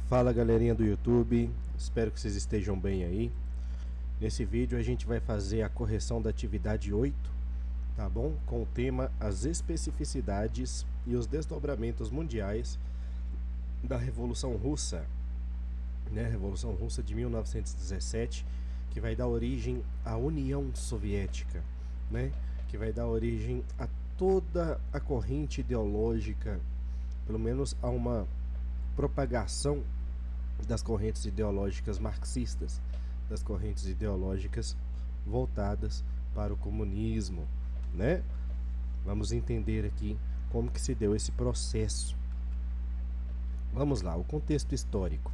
Fala galerinha do YouTube, espero que vocês estejam bem aí. Nesse vídeo a gente vai fazer a correção da atividade 8, tá bom? Com o tema as especificidades e os desdobramentos mundiais da Revolução Russa, né? Revolução Russa de 1917, que vai dar origem à União Soviética, né? Que vai dar origem a toda a corrente ideológica, pelo menos a uma propagação das correntes ideológicas marxistas, das correntes ideológicas voltadas para o comunismo, né? Vamos entender aqui como que se deu esse processo. Vamos lá, o contexto histórico.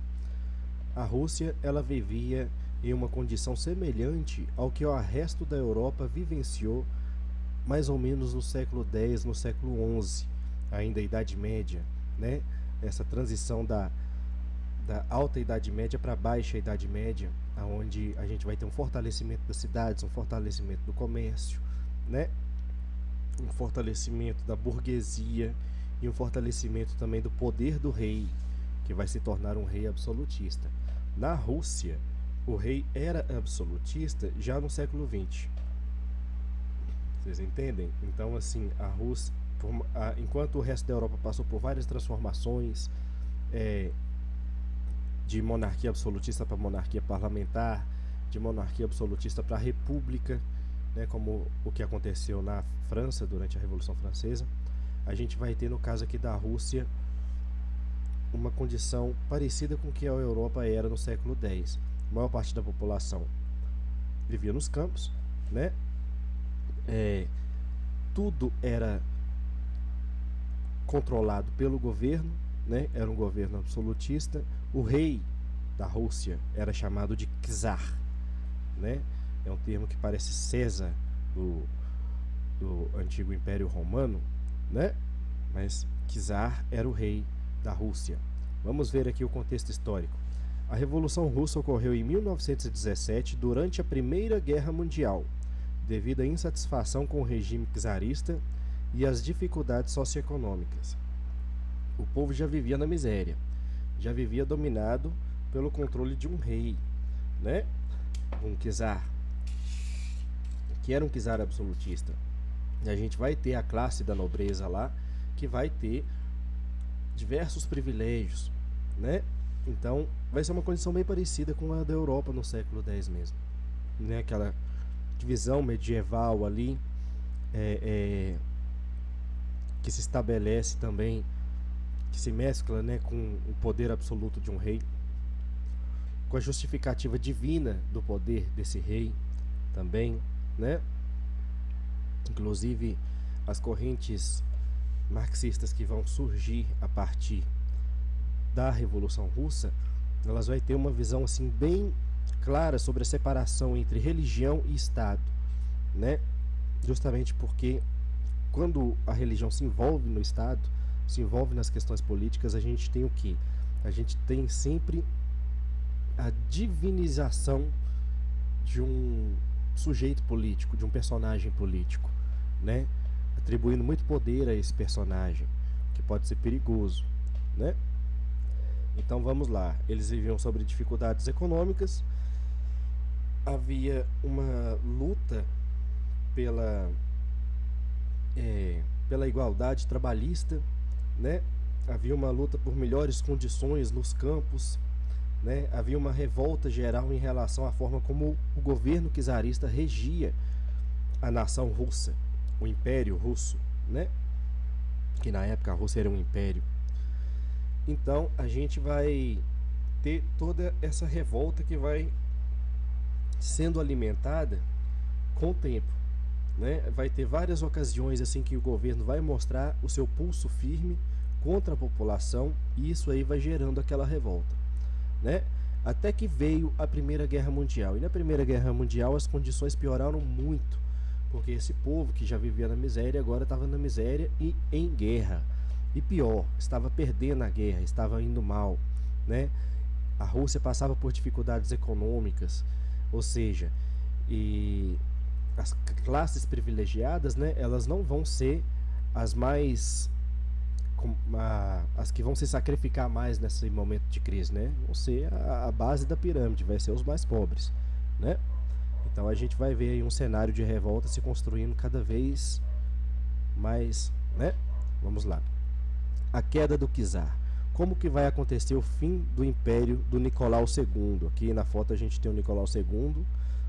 A Rússia, ela vivia em uma condição semelhante ao que o resto da Europa vivenciou mais ou menos no século X, no século XI, ainda a Idade Média, né? Essa transição da alta Idade Média para a baixa Idade Média, onde a gente vai ter um fortalecimento das cidades, um fortalecimento do comércio, né? Um fortalecimento da burguesia e um fortalecimento também do poder do rei, que vai se tornar um rei absolutista. Na Rússia, o rei era absolutista já no século XX. Vocês entendem? Então, assim, a Rússia, enquanto o resto da Europa passou por várias transformações, de monarquia absolutista para monarquia parlamentar, de monarquia absolutista para república, né, como o que aconteceu na França durante a Revolução Francesa, a gente vai ter no caso aqui da Rússia uma condição parecida com o que a Europa era no século X. A maior parte da população vivia nos campos, né? Tudo era controlado pelo governo, né? Era um governo absolutista. O rei da Rússia era chamado de czar, né? É um termo que parece César do antigo Império Romano, né? Mas czar era o rei da Rússia. Vamos ver aqui o contexto histórico. A Revolução Russa ocorreu em 1917 durante a Primeira Guerra Mundial, devido à insatisfação com o regime czarista e às dificuldades socioeconômicas. O povo já vivia na miséria, já vivia dominado pelo controle de um rei, né? Um czar, que era um czar absolutista. E a gente vai ter a classe da nobreza lá, que vai ter diversos privilégios, né? Então vai ser uma condição bem parecida com a da Europa no século X mesmo, né? Aquela divisão medieval ali, que se estabelece também, que se mescla, né, com o poder absoluto de um rei, com a justificativa divina do poder desse rei também, né? Inclusive as correntes marxistas que vão surgir a partir da Revolução Russa, elas vão ter uma visão assim bem clara sobre a separação entre religião e Estado, né? Justamente porque quando a religião se envolve no Estado, se envolve nas questões políticas, a gente tem o quê? A gente tem sempre a divinização de um sujeito político, de um personagem político, né? Atribuindo muito poder a esse personagem, que pode ser perigoso, né? Então vamos lá, eles viviam sobre dificuldades econômicas, havia uma luta pela igualdade trabalhista, né? Havia uma luta por melhores condições nos campos, né? Havia uma revolta geral em relação à forma como o governo czarista regia a nação russa, o Império Russo, né? Que na época a Rússia era um império. Então a gente vai ter toda essa revolta que vai sendo alimentada com o tempo, né? Vai ter várias ocasiões assim que o governo vai mostrar o seu pulso firme contra a população, e isso aí vai gerando aquela revolta, né? Até que veio a Primeira Guerra Mundial, e na Primeira Guerra Mundial as condições pioraram muito, porque esse povo que já vivia na miséria agora estava na miséria e em guerra. E pior, estava perdendo a guerra, estava indo mal, né? A Rússia passava por dificuldades econômicas, ou seja, e as classes privilegiadas, né, elas não vão ser as mais as que vão se sacrificar mais nesse momento de crise, né? Vão ser a base da pirâmide, vai ser os mais pobres, né? Então a gente vai ver aí um cenário de revolta se construindo cada vez mais, né? Vamos lá. A queda do czar. Como que vai acontecer o fim do império do Nicolau II? Aqui na foto a gente tem o Nicolau II,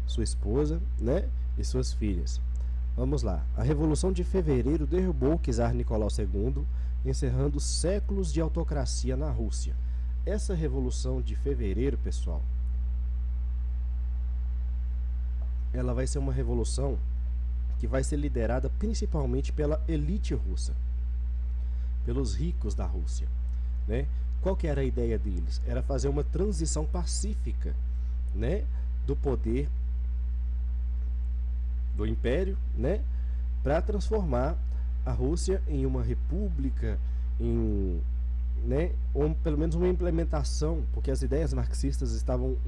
sua esposa, né? E suas filhas. Vamos lá. A Revolução de Fevereiro derrubou o czar Nicolau II, encerrando séculos de autocracia na Rússia. Essa Revolução de Fevereiro, pessoal, ela vai ser uma revolução que vai ser liderada principalmente pela elite russa, pelos ricos da Rússia, né? Qual que era a ideia deles? Era fazer uma transição pacífica, né, do poder do império, né, para transformar a Rússia em uma república, né, ou pelo menos uma implementação, porque as ideias marxistas estavam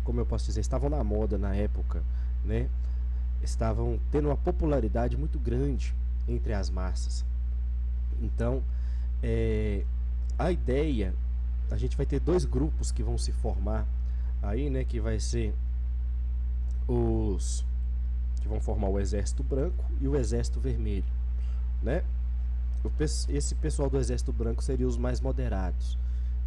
como eu posso dizer, estavam na moda na época, né? Estavam tendo uma popularidade muito grande entre as massas. Então, a ideia, a gente vai ter dois grupos que vão se formar aí, né? Que vai ser que vão formar o Exército Branco e o Exército Vermelho, né? Esse pessoal do Exército Branco seriam os mais moderados,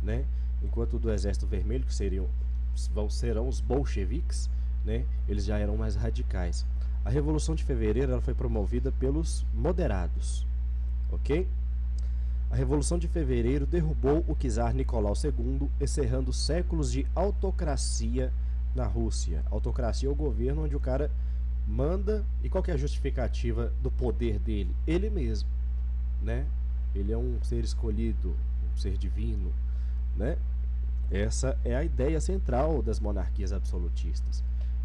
né? Enquanto o do Exército Vermelho, que serão os bolcheviques, né? Eles já eram mais radicais. A Revolução de Fevereiro ela foi promovida pelos moderados, ok? A Revolução de Fevereiro derrubou o czar Nicolau II, encerrando séculos de autocracia na Rússia. Autocracia é o governo onde o cara manda, e qual que é a justificativa do poder dele? Ele mesmo, né? Ele é um ser escolhido, um ser divino, né? Essa é a ideia central das monarquias absolutistas,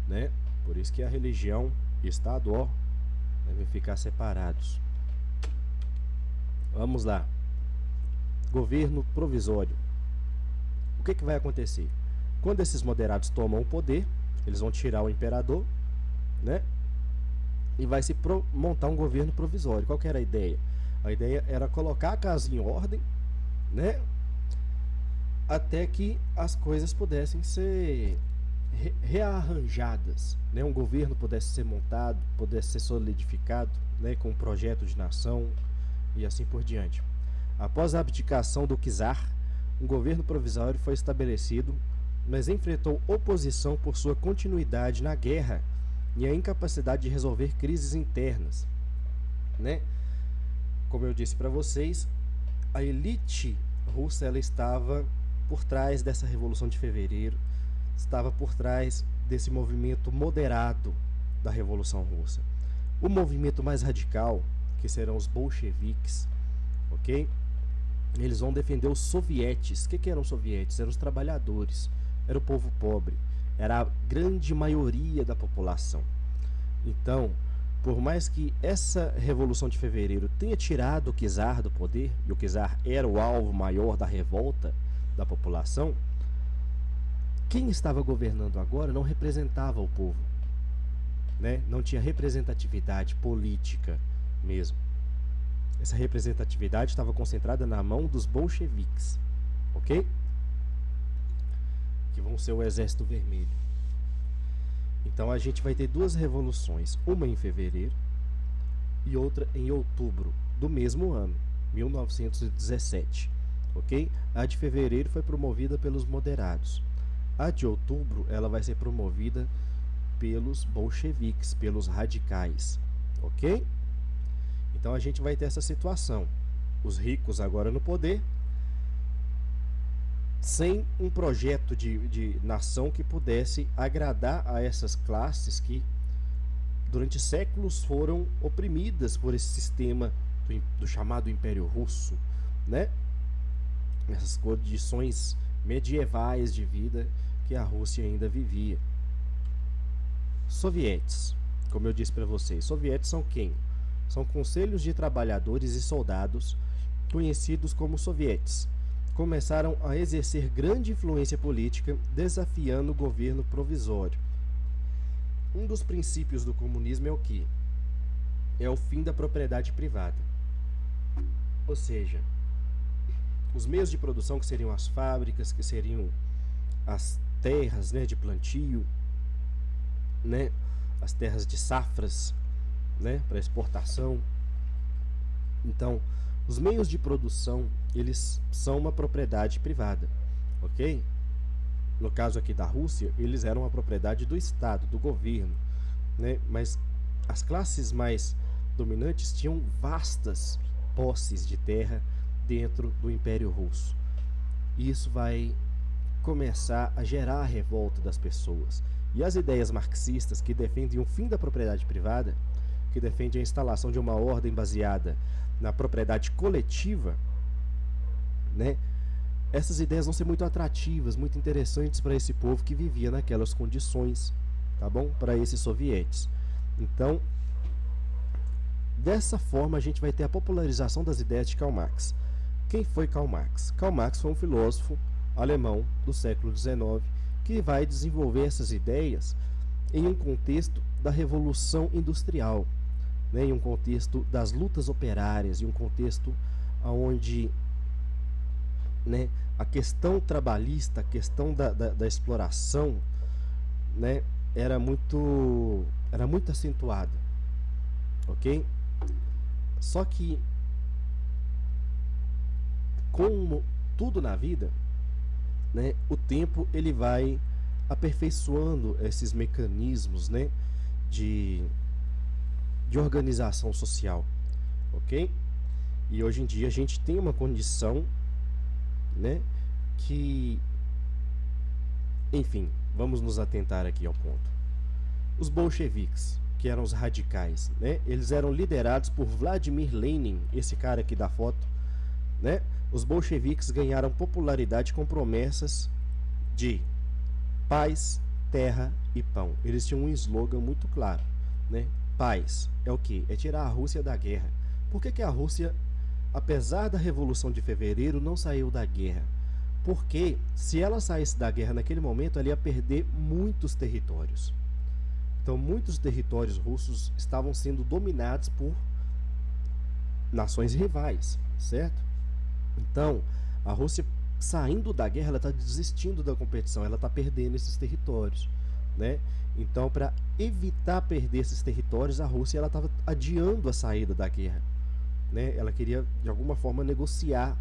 né? Por isso que a religião e Estado, ó, devem ficar separados. Vamos lá. Governo provisório. O que vai acontecer? Quando esses moderados tomam o poder, eles vão tirar o imperador, né? E vai se montar um governo provisório. Qual que era a ideia? A ideia era colocar a casa em ordem, né? Até que as coisas pudessem ser rearranjadas, né? Um governo pudesse ser montado, pudesse ser solidificado, né? Com um projeto de nação e assim por diante. Após a abdicação do czar, um governo provisório foi estabelecido, mas enfrentou oposição por sua continuidade na guerra e a incapacidade de resolver crises internas, né? Como eu disse para vocês, a elite russa ela estava por trás dessa Revolução de Fevereiro, estava por trás desse movimento moderado da Revolução Russa. O movimento mais radical, que serão os bolcheviques, ok? Eles vão defender os sovietes. O que eram os sovietes? Eram os trabalhadores, era o povo pobre, era a grande maioria da população. Então, por mais que essa Revolução de Fevereiro tenha tirado o czar do poder, e o czar era o alvo maior da revolta da população, quem estava governando agora não representava o povo, né? Não tinha representatividade política mesmo. Essa representatividade estava concentrada na mão dos bolcheviques, ok? Que vão ser o Exército Vermelho. Então a gente vai ter duas revoluções, uma em fevereiro e outra em outubro do mesmo ano, 1917, ok? A de fevereiro foi promovida pelos moderados. A de outubro ela vai ser promovida pelos bolcheviques, pelos radicais, ok? Então a gente vai ter essa situação, os ricos agora no poder, sem um projeto de nação que pudesse agradar a essas classes que durante séculos foram oprimidas por esse sistema do chamado Império Russo, né? Essas condições medievais de vida que a Rússia ainda vivia. Sovietes, como eu disse para vocês, sovietes são quem? São conselhos de trabalhadores e soldados, conhecidos como sovietes. Começaram a exercer grande influência política, desafiando o governo provisório. Um dos princípios do comunismo é o quê? É o fim da propriedade privada. Ou seja, os meios de produção, que seriam as fábricas, que seriam as terras, né, de plantio, né, as terras de safras, né, para exportação. Então, os meios de produção, eles são uma propriedade privada, ok? No caso aqui da Rússia, eles eram uma propriedade do Estado, do governo, né? Mas as classes mais dominantes tinham vastas posses de terra dentro do Império Russo. E isso vai começar a gerar a revolta das pessoas. E as ideias marxistas, que defendem o fim da propriedade privada, que defendem a instalação de uma ordem baseada na propriedade coletiva, né? Essas ideias vão ser muito atrativas, muito interessantes para esse povo que vivia naquelas condições, tá bom? Para esses sovietes. Então, dessa forma a gente vai ter a popularização das ideias de Karl Marx. Quem foi Karl Marx? Karl Marx foi um filósofo alemão do século XIX que vai desenvolver essas ideias em um contexto da Revolução Industrial, né? Em um contexto das lutas operárias, em um contexto onde, né, a questão trabalhista, a questão da exploração, né, era muito acentuada, ok? Só que, como tudo na vida, né, o tempo ele vai aperfeiçoando esses mecanismos, né, de organização social, ok? E hoje em dia a gente tem uma condição, né, que, enfim, vamos nos atentar aqui ao ponto. Os bolcheviques, que eram os radicais, né, eles eram liderados por Vladimir Lenin, esse cara aqui da foto, né? Os bolcheviques ganharam popularidade com promessas de paz, terra e pão. Eles tinham um slogan muito claro, né? Paz é o quê? É tirar a Rússia da guerra. Por que a Rússia, apesar da Revolução de Fevereiro, não saiu da guerra? Porque se ela saísse da guerra naquele momento, ela ia perder muitos territórios. Então, muitos territórios russos estavam sendo dominados por nações rivais, certo? Então, a Rússia, saindo da guerra, ela está desistindo da competição, ela está perdendo esses territórios, né? Então, para evitar perder esses territórios, a Rússia estava adiando a saída da guerra, né? Ela queria, de alguma forma, negociar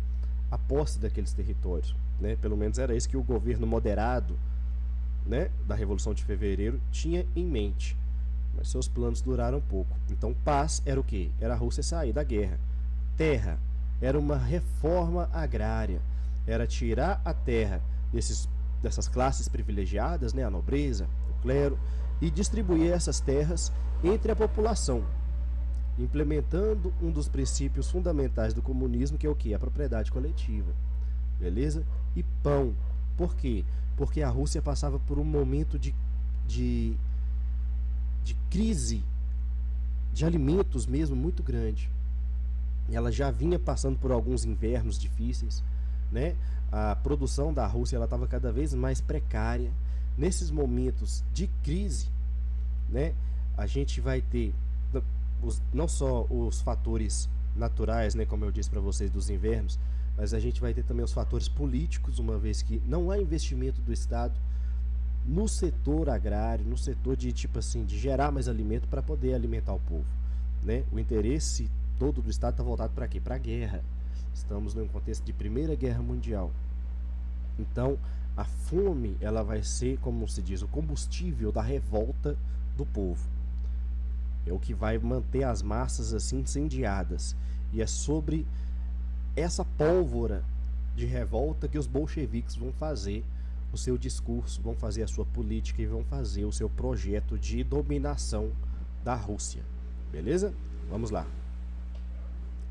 a posse daqueles territórios, né? Pelo menos era isso que o governo moderado, né, da Revolução de Fevereiro tinha em mente. Mas seus planos duraram pouco. Então, paz era o quê? Era a Rússia sair da guerra. Terra era uma reforma agrária. Era tirar a terra dessas classes privilegiadas, né, a nobreza, o clero, e distribuir essas terras entre a população, implementando um dos princípios fundamentais do comunismo, que é o quê? A propriedade coletiva. Beleza? E pão. Por quê? Porque a Rússia passava por um momento de crise de alimentos mesmo muito grande. Ela já vinha passando por alguns invernos difíceis, né? A produção da Rússia estava cada vez mais precária. Nesses momentos de crise, né, a gente vai ter não só os fatores naturais, né, como eu disse para vocês, dos invernos, mas a gente vai ter também os fatores políticos, uma vez que não há investimento do Estado no setor agrário, no setor de, tipo assim, de gerar mais alimento para poder alimentar o povo, né? O interesse todo do Estado está voltado para quê? Para a guerra. Estamos num contexto de Primeira Guerra Mundial. Então, a fome, ela vai ser, como se diz, o combustível da revolta do povo. É o que vai manter as massas assim incendiadas. E é sobre essa pólvora de revolta que os bolcheviques vão fazer o seu discurso, vão fazer a sua política e vão fazer o seu projeto de dominação da Rússia. Beleza? Vamos lá.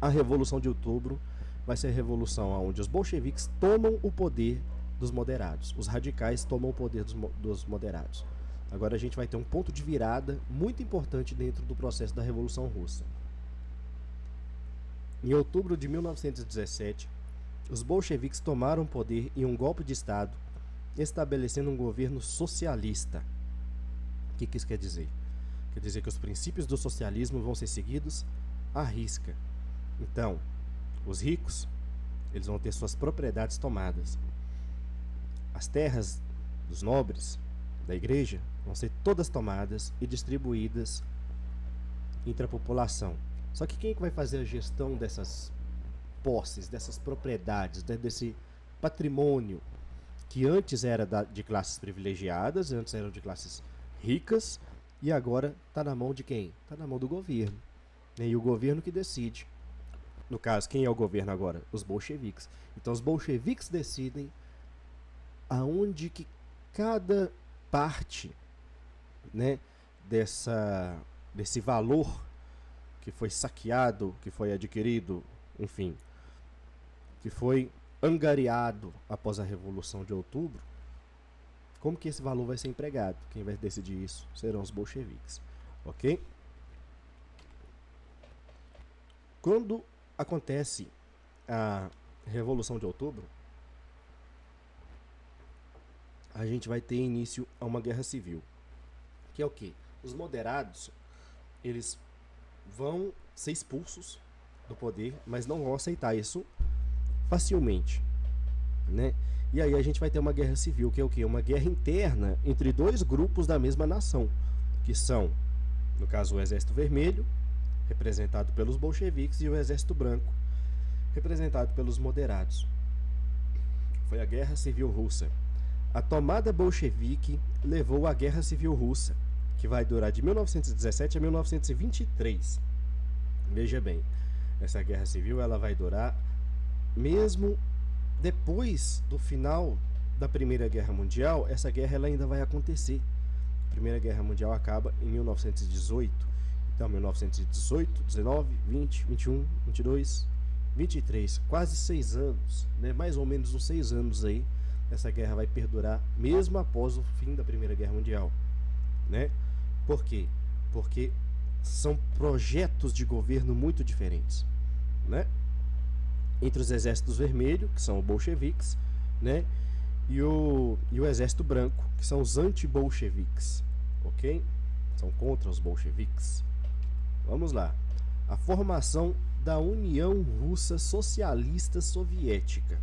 A Revolução de Outubro vai ser a revolução onde os bolcheviques tomam o poder dos moderados. Os radicais tomam o poder dos moderados. Agora a gente vai ter um ponto de virada muito importante dentro do processo da Revolução Russa. Em outubro de 1917, os bolcheviques tomaram o poder em um golpe de Estado, estabelecendo um governo socialista. O que isso quer dizer? Quer dizer que os princípios do socialismo vão ser seguidos à risca. Então, Os ricos, eles vão ter suas propriedades tomadas. As terras dos nobres, da igreja, vão ser todas tomadas e distribuídas entre a população. Só que quem é que vai fazer a gestão dessas posses, dessas propriedades, desse patrimônio que antes era de classes privilegiadas, antes eram de classes ricas, e agora está na mão de quem? Está na mão do governo. E o governo que decide. No caso, quem é o governo agora? Os bolcheviques. Então os bolcheviques decidem aonde que cada parte, né, desse valor que foi saqueado, que foi adquirido, enfim, que foi angariado após a Revolução de Outubro, como que esse valor vai ser empregado? Quem vai decidir isso serão os bolcheviques, ok? Quando acontece a Revolução de Outubro, a gente vai ter início a uma guerra civil, que é o quê? Os moderados, eles vão ser expulsos do poder, mas não vão aceitar isso facilmente, né? E aí a gente vai ter uma guerra civil, que é o quê? Uma guerra interna entre dois grupos da mesma nação, que são, no caso, o Exército Vermelho, representado pelos bolcheviques, e o Exército Branco, representado pelos moderados. Foi a Guerra Civil Russa. A tomada bolchevique levou à Guerra Civil Russa, que vai durar de 1917 a 1923. Veja bem, essa Guerra Civil ela vai durar mesmo depois do final da Primeira Guerra Mundial. Essa guerra ela ainda vai acontecer. A Primeira Guerra Mundial acaba em 1918. Então, 1918, 19, 20, 21, 22, 23, quase 6 anos, né? Mais ou menos uns 6 anos aí, essa guerra vai perdurar mesmo após o fim da Primeira Guerra Mundial, né? Por quê? Porque são projetos de governo muito diferentes, né? Entre os exércitos vermelhos, que são os bolcheviques, né? E o exército branco, que são os anti-bolcheviques, ok? São contra os bolcheviques. Vamos lá. A formação da União Russa Socialista Soviética.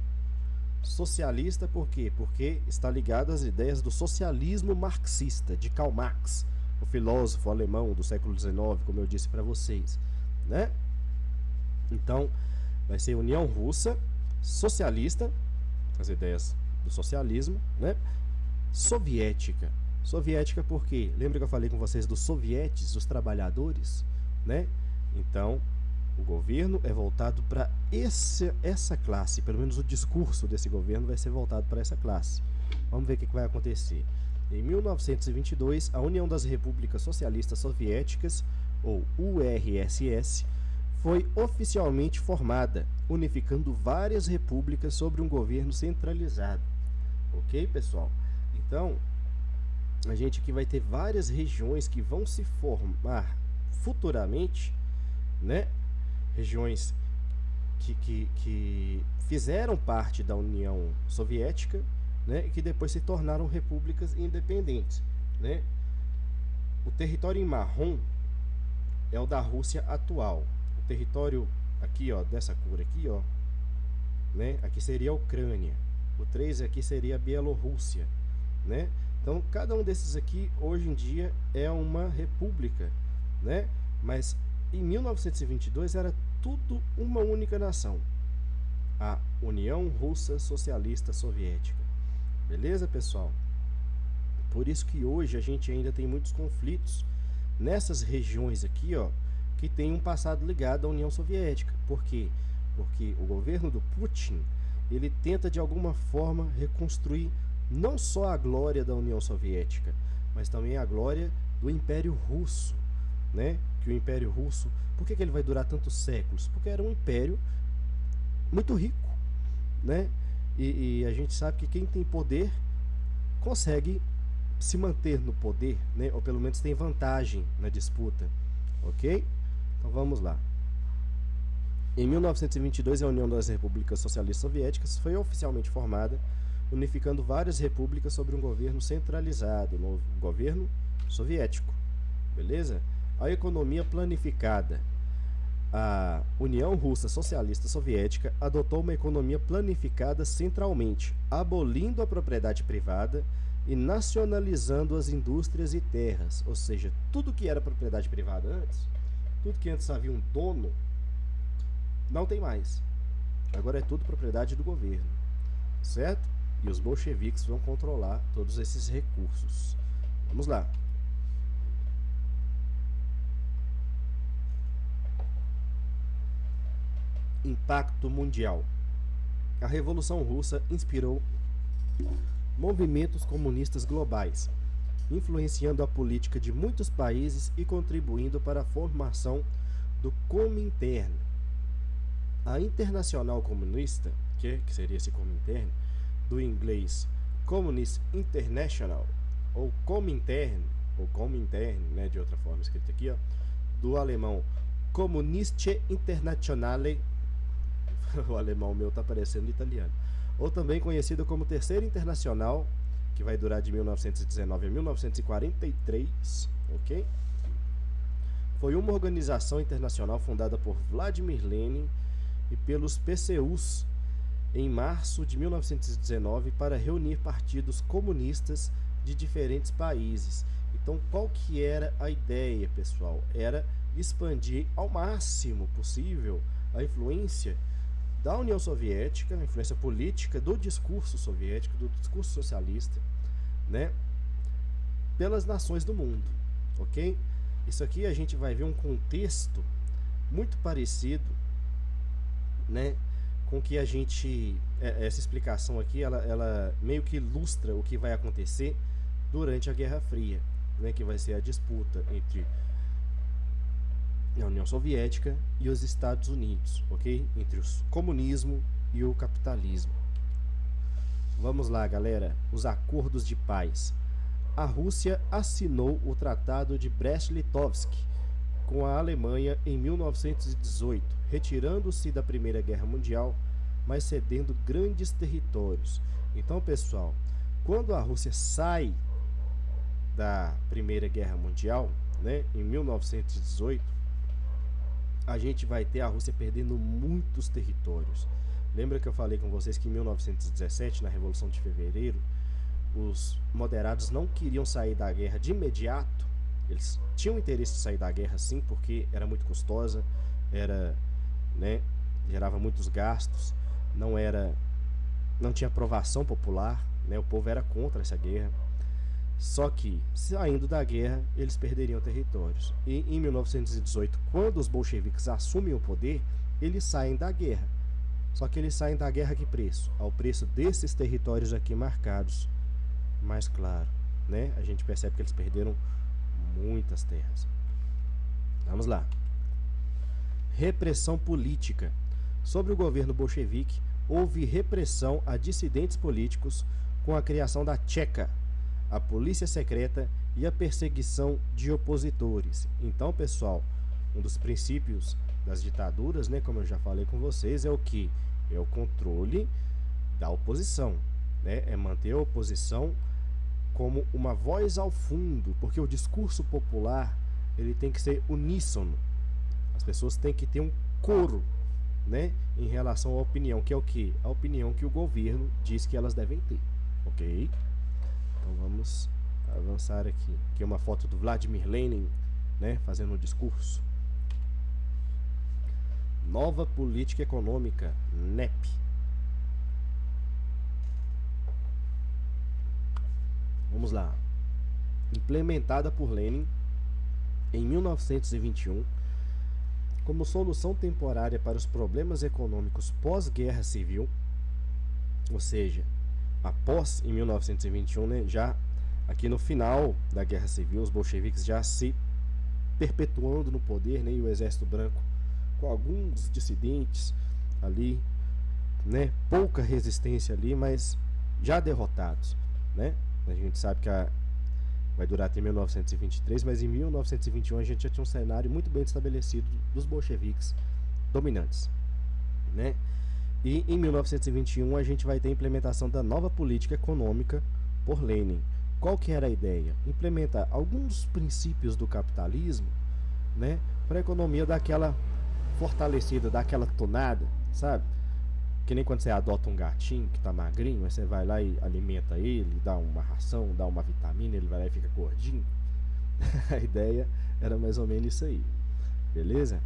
Socialista por quê? Porque está ligado às ideias do socialismo marxista, de Karl Marx, o filósofo alemão do século XIX, como eu disse para vocês, né? Então, vai ser União Russa Socialista, as ideias do socialismo, né? Soviética. Soviética por quê? Lembra que eu falei com vocês dos sovietes, dos trabalhadores, né? Então, o governo é voltado para essa classe, pelo menos o discurso desse governo vai ser voltado para essa classe. Vamos ver o que vai acontecer. Em 1922, a União das Repúblicas Socialistas Soviéticas, ou URSS, foi oficialmente formada, unificando várias repúblicas sobre um governo centralizado. Ok, pessoal? Então, a gente aqui vai ter várias regiões que vão se formar futuramente, né? Regiões que fizeram parte da União Soviética, né? E que depois se tornaram repúblicas independentes, né? O território em marrom é o da Rússia atual. O território aqui, ó, dessa cor aqui, ó, né? Aqui seria a Ucrânia. O 3 aqui seria a Bielorrússia, né? Então, cada um desses aqui, hoje em dia, é uma república, né? Mas em 1922 era tudo uma única nação, a União Russa Socialista Soviética. Beleza, pessoal? Por isso que hoje a gente ainda tem muitos conflitos nessas regiões aqui, ó, que tem um passado ligado à União Soviética. Por quê? Porque o governo do Putin, ele tenta de alguma forma reconstruir não só a glória da União Soviética, mas também a glória do Império Russo, né? Que o Império Russo, por que ele vai durar tantos séculos? Porque era um império muito rico, né? E a gente sabe que quem tem poder consegue se manter no poder, né? Ou pelo menos tem vantagem na disputa, ok? Então vamos lá. Em 1922, a União das Repúblicas Socialistas Soviéticas foi oficialmente formada, unificando várias repúblicas sobre um governo centralizado, no governo soviético. Beleza? A economia planificada. A União Russa Socialista Soviética adotou uma economia planificada centralmente, abolindo a propriedade privada e nacionalizando as indústrias e terras, ou seja, tudo que era propriedade privada antes, tudo que antes havia um dono, não tem mais. Agora é tudo propriedade do governo, certo? E os bolcheviques vão controlar todos esses recursos. Vamos lá. Impacto mundial. A Revolução Russa inspirou movimentos comunistas globais, influenciando a política de muitos países e contribuindo para a formação do Comintern. A Internacional Comunista, que seria esse Comintern, do inglês Communist International, ou Comintern, né, de outra forma escrito aqui, ó, do alemão Kommunistische Internationale, o alemão meu tá parecendo italiano, ou também conhecido como Terceira Internacional, que vai durar de 1919 a 1943, ok? Foi uma organização internacional fundada por Vladimir Lenin e pelos PCUs em março de 1919 para reunir partidos comunistas de diferentes países. Então, qual que era a ideia, pessoal? Era expandir ao máximo possível a influência da União Soviética, a influência política do discurso soviético, do discurso socialista, né, pelas nações do mundo, ok? Isso aqui a gente vai ver um contexto muito parecido, né, com que a gente, essa explicação aqui, ela meio que ilustra o que vai acontecer durante a Guerra Fria, né, que vai ser a disputa entre a União Soviética e os Estados Unidos, ok? Entre o comunismo e o capitalismo. Vamos lá, galera. Os acordos de paz. A Rússia assinou o Tratado de Brest-Litovsk com a Alemanha em 1918, retirando-se da Primeira Guerra Mundial, mas cedendo grandes territórios. Então, pessoal, quando a Rússia sai da Primeira Guerra Mundial, né, em 1918, a gente vai ter a Rússia perdendo muitos territórios. Lembra que eu falei com vocês que em 1917, na Revolução de Fevereiro, os moderados não queriam sair da guerra de imediato? Eles tinham interesse de sair da guerra, sim, porque era muito custosa, né, gerava muitos gastos, não tinha aprovação popular, né, o povo era contra essa guerra. Só que, saindo da guerra, eles perderiam territórios. E em 1918, quando os bolcheviques assumem o poder, eles saem da guerra. Só que eles saem da guerra a que preço? Ao preço desses territórios aqui marcados, mais claro, né? A gente percebe que eles perderam muitas terras. Vamos lá. Repressão política. Sobre o governo bolchevique, houve repressão a dissidentes políticos com a criação da Tcheca, a polícia secreta e a perseguição de opositores. Então, pessoal, um dos princípios das ditaduras, né, como eu já falei com vocês, é o que? É o controle da oposição, né? É manter a oposição como uma voz ao fundo, porque o discurso popular, ele tem que ser uníssono. As pessoas têm que ter um coro, né, em relação à opinião, que é o que? A opinião que o governo diz que elas devem ter, ok? Então vamos avançar aqui. Aqui é uma foto do Vladimir Lenin, né, fazendo um discurso. Nova política econômica, NEP. Vamos lá. Implementada por Lenin em 1921 como solução temporária para os problemas econômicos pós-guerra civil, ou seja, após em 1921, né, já aqui no final da Guerra Civil, os bolcheviques já se perpetuando no poder, né, e o Exército Branco com alguns dissidentes ali, né, pouca resistência ali, mas já derrotados, né? A gente sabe que vai durar até 1923, mas em 1921 a gente já tinha um cenário muito bem estabelecido dos bolcheviques dominantes, né? E em 1921 a gente vai ter a implementação da nova política econômica por Lenin. Qual que era a ideia? Implementar alguns princípios do capitalismo, né, para a economia dar aquela fortalecida, dá aquela tonada, sabe? Que nem quando você adota um gatinho que tá magrinho, aí você vai lá e alimenta ele, dá uma ração, dá uma vitamina, ele vai lá e fica gordinho. A ideia era mais ou menos isso aí, beleza?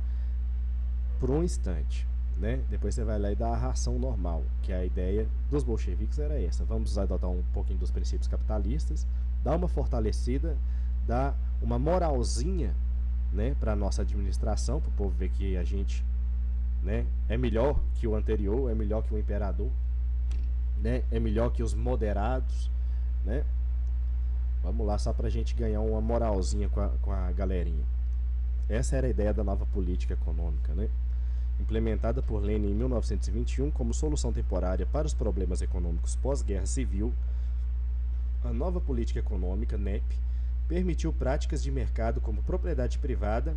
Por um instante, né? Depois você vai lá e dá a ração normal, que a ideia dos bolcheviques era essa. Vamos adotar um pouquinho dos princípios capitalistas, dar uma fortalecida, dar uma moralzinha, né, para nossa administração, para o povo ver que a gente, né, é melhor que o anterior, é melhor que o imperador, né, é melhor que os moderados, né? Vamos lá, só para a gente ganhar uma moralzinha com a galerinha. Essa era a ideia da nova política econômica, né? Implementada por Lenin em 1921 como solução temporária para os problemas econômicos pós-guerra civil, a nova política econômica, NEP, permitiu práticas de mercado como propriedade privada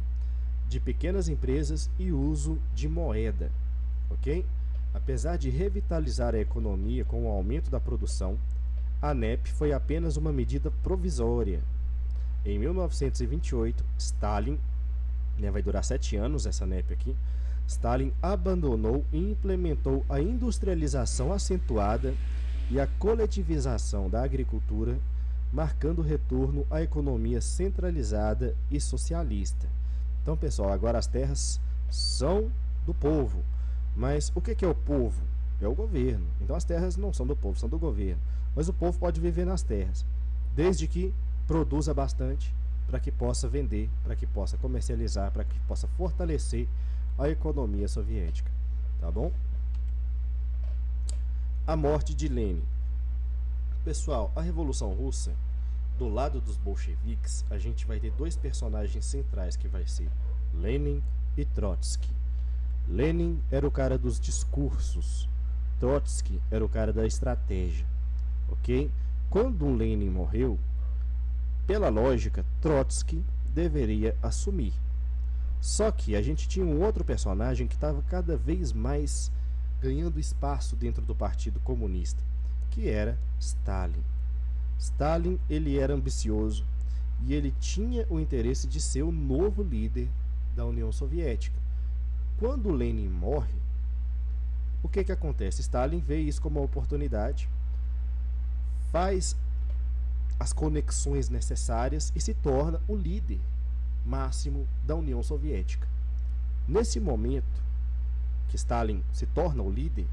de pequenas empresas e uso de moeda, ok? Apesar de revitalizar a economia com o aumento da produção, a NEP foi apenas uma medida provisória. Em 1928, Stalin, né, vai durar 7 anos essa NEP aqui, Stalin abandonou e implementou a industrialização acentuada e a coletivização da agricultura, marcando o retorno à economia centralizada e socialista. Então, pessoal, agora as terras são do povo. Mas o que é o povo? É o governo. Então as terras não são do povo, são do governo. Mas o povo pode viver nas terras, desde que produza bastante para que possa vender, para que possa comercializar, para que possa fortalecer a economia soviética. Tá bom? A morte de Lenin. Pessoal, a Revolução Russa, do lado dos bolcheviques, a gente vai ter dois personagens centrais que vai ser Lenin e Trotsky. Lenin era o cara dos discursos, Trotsky era o cara da estratégia, ok? Quando Lenin morreu, pela lógica, Trotsky deveria assumir. Só que a gente tinha um outro personagem que estava cada vez mais ganhando espaço dentro do Partido Comunista, que era Stalin. Stalin, ele era ambicioso e ele tinha o interesse de ser o novo líder da União Soviética. Quando Lenin morre, o que acontece? Stalin vê isso como uma oportunidade, faz as conexões necessárias e se torna o líder máximo da União Soviética. Nesse momento que Stalin se torna o líder,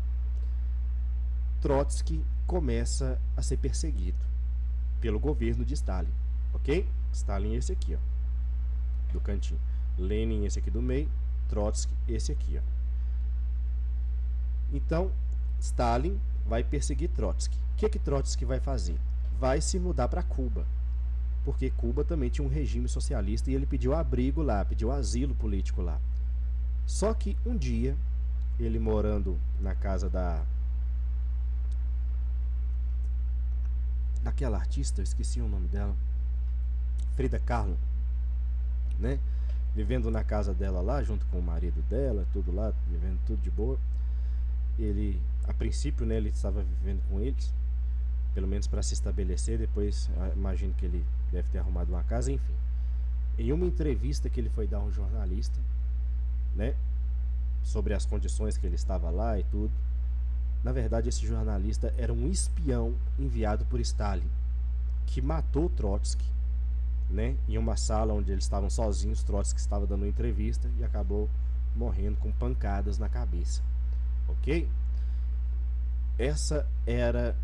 Trotsky começa a ser perseguido pelo governo de Stalin, ok? Stalin esse aqui, ó, do cantinho. Lenin esse aqui do meio, Trotsky esse aqui, ó. Então, Stalin vai perseguir Trotsky. O que Trotsky vai fazer? Vai se mudar para Cuba, porque Cuba também tinha um regime socialista e ele pediu abrigo lá, pediu asilo político lá. Só que um dia, ele morando na casa daquela artista, eu esqueci o nome dela, Frida Kahlo, né? Vivendo na casa dela lá, junto com o marido dela, tudo lá, vivendo tudo de boa. Ele, a princípio, né, ele estava vivendo com eles, pelo menos para se estabelecer. Depois, imagino que ele deve ter arrumado uma casa, enfim. Em uma entrevista que ele foi dar a um jornalista, né, sobre as condições que ele estava lá e tudo, na verdade, esse jornalista era um espião enviado por Stalin, que matou Trotsky, né, em uma sala onde eles estavam sozinhos. Trotsky estava dando uma entrevista e acabou morrendo com pancadas na cabeça, ok? Essa era